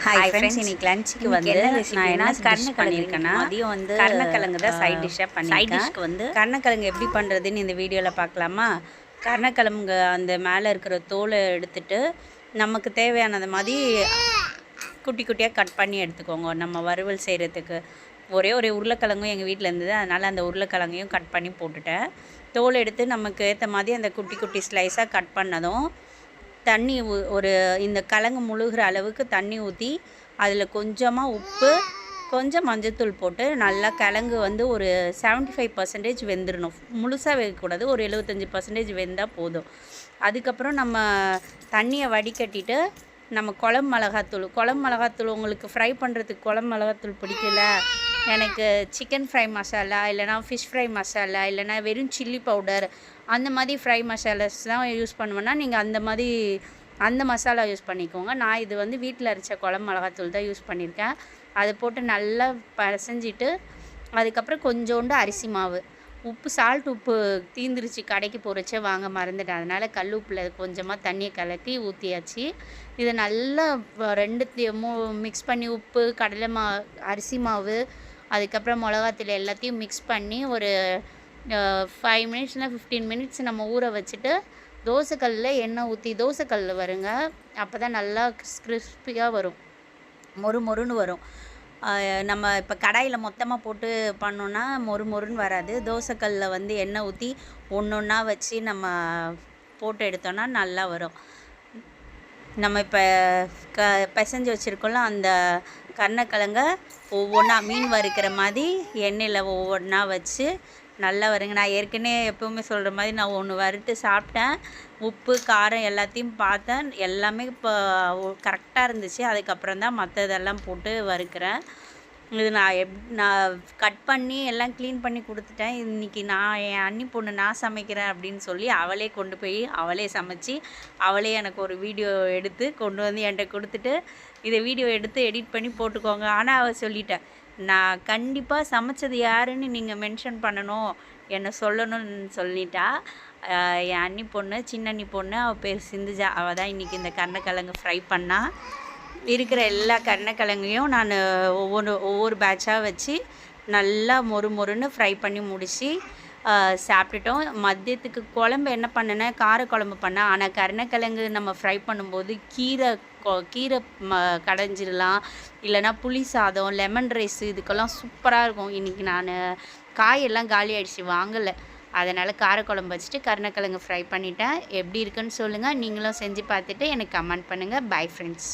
Hi friends, இன்னைக்கு லஞ்சுக்கு வந்து நான் என்ன கருணக்கிழங்கு பண்ணியிருக்கேன்னா மதியம் வந்து கருணக்கிழங்கு தான் சைட் டிஷ்ஷாக பண்ணியிருக்கேன். சைட் டிஷ்க்கு வந்து கருணக்கிழங்கு எப்படி பண்ணுறதுன்னு இந்த வீடியோவில் பார்க்கலாமா? கருணக்கிழங்கு அந்த மேலே இருக்கிற தோலை எடுத்துட்டு நமக்கு தேவையானது மாதிரி குட்டி குட்டியாக கட் பண்ணி எடுத்துக்கோங்க. நம்ம வறுவல் செய்கிறதுக்கு ஒரே உருளைக்கிழங்கும் எங்கள் வீட்டில் இருந்தது, அதனால் அந்த உருளைக்கிழங்கையும் கட் பண்ணி போட்டுட்டேன். தோல் எடுத்து நமக்கு ஏற்ற மாதிரி அந்த குட்டி குட்டி ஸ்லைஸாக கட் பண்ணதும் தண்ணி ஒரு இந்த கிழங்கு முழுகிற அளவுக்கு தண்ணி ஊற்றி அதில் கொஞ்சமாக உப்பு கொஞ்சம் மஞ்சத்தூள் போட்டு நல்லா கிழங்கு வந்து ஒரு 75% வெந்துடணும். முழுசாக வேகக்கூடாது, ஒரு 75% வெந்தால் போதும். அதுக்கப்புறம் நம்ம தண்ணியை வடிகட்டிட்டு நம்ம குழம்பு மிளகாத்தூள் உங்களுக்கு ஃப்ரை பண்ணுறதுக்கு குழம்பு மிளகாத்தூள் பிடிக்கல, எனக்கு சிக்கன் ஃப்ரை மசாலா இல்லைனா ஃபிஷ் ஃப்ரை மசாலா இல்லைனா வெறும் சில்லி பவுடர் அந்த மாதிரி ஃப்ரை மசாலாஸ் தான் யூஸ் பண்ணுவேன்னா நீங்கள் அந்த மசாலா யூஸ் பண்ணிக்கோங்க. நான் இது வந்து வீட்டில் அரைச்ச குழம்பு மிளகாத்தூள் தான் யூஸ் பண்ணியிருக்கேன். அதை போட்டு நல்லா பசஞ்சிட்டு அதுக்கப்புறம் கொஞ்சோண்டு அரிசி மாவு, உப்பு தீந்துருச்சு, கடைக்கு போகிறச்சே வாங்க மறந்துட்டேன், அதனால் கல் உப்பில் கொஞ்சமாக தண்ணியை கலக்கி ஊற்றியாச்சு. இதை நல்லா ரெண்டுத்தையும் மிக்ஸ் பண்ணி உப்பு அரிசி மாவு அதுக்கப்புறம் மிளகாத்தூள் எல்லாத்தையும் மிக்ஸ் பண்ணி ஒரு 5 மினிட்ஸ்னால் 15 மினிட்ஸ் நம்ம ஊற வச்சுட்டு தோசைக்கல்லில் எண்ணெய் ஊற்றி தோசைக்கல் வருங்க, அப்போ தான் நல்லா கிறிஸ்பியாக வரும், மொறுன்னு வரும். நம்ம இப்போ கடாயில் மொத்தமாக போட்டு பண்ணோன்னா மொறுன்னு வராது. தோசைக்கல்லில் வந்து எண்ணெய் ஊற்றி ஒன்றா வச்சு நம்ம போட்டு எடுத்தோன்னா நல்லா வரும். நம்ம இப்போ பிசைஞ்சு வச்சுருக்கோம்ல அந்த கருணக்கிழங்க ஒவ்வொன்றா மீன் வறுக்கிற மாதிரி எண்ணெயில் ஒவ்வொன்றா வச்சு நல்லா வருங்க. நான் ஏற்கனவே எப்போவுமே சொல்கிற மாதிரி நான் ஒன்று வறுத்து சாப்பிட்டேன், உப்பு காரம் எல்லாத்தையும் பார்த்தேன், எல்லாமே இப்போ கரெக்டாக இருந்துச்சு. அதுக்கப்புறம் தான் மற்றதெல்லாம் போட்டு வறுக்கிறேன். இது நான் கட் பண்ணி எல்லாம் க்ளீன் பண்ணி கொடுத்துட்டேன். இன்றைக்கி என் அண்ணி பொண்ணு நான் சமைக்கிறேன் அப்படின்னு சொல்லி அவளே கொண்டு போய் அவளே சமைச்சி அவளே எனக்கு ஒரு வீடியோ எடுத்து கொண்டு வந்து என்கிட்ட கொடுத்துட்டு இதை வீடியோ எடுத்து எடிட் பண்ணி போட்டுக்கோங்க. ஆனால் அவள் சொல்லிட்டேன், நான் கண்டிப்பாக சமைச்சது யாருன்னு நீங்கள் மென்ஷன் பண்ணணும், என்னை சொல்லணும்னு சொல்லிட்டா. என் அண்ணி பொண்ணு, சின்ன அண்ணி பொண்ணு, அவள் பேர் சிந்துஜா. அவள் தான் இன்றைக்கி இந்த கருணக்கிழங்கு ஃப்ரை பண்ணா. இருக்கிற எல்லா கருணக்கிழங்கையும் நான் ஒவ்வொரு பேட்சாக வச்சு நல்லா மொறுன்னு ஃப்ரை பண்ணி முடித்து சாப்பிட்டுட்டோம். மதியத்துக்கு குழம்பு என்ன பண்ணேன்னா காரக்குழம்பு பண்ணேன். ஆனால் கருணக்கிழங்கு நம்ம ஃப்ரை பண்ணும்போது கீரை கடைஞ்சிடலாம், இல்லைனா புளி சாதம், லெமன் ரைஸ், இதுக்கெல்லாம் சூப்பராக இருக்கும். இன்றைக்கி நான் காயெல்லாம் காலி ஆகிடுச்சி, வாங்கலை, அதனால் காரக்குழம்பு வச்சுட்டு கருணக்கிழங்கு ஃப்ரை பண்ணிட்டேன். எப்படி இருக்குன்னு சொல்லுங்கள், நீங்களும் செஞ்சு பார்த்துட்டு எனக்கு கமெண்ட் பண்ணுங்கள். Bye friends.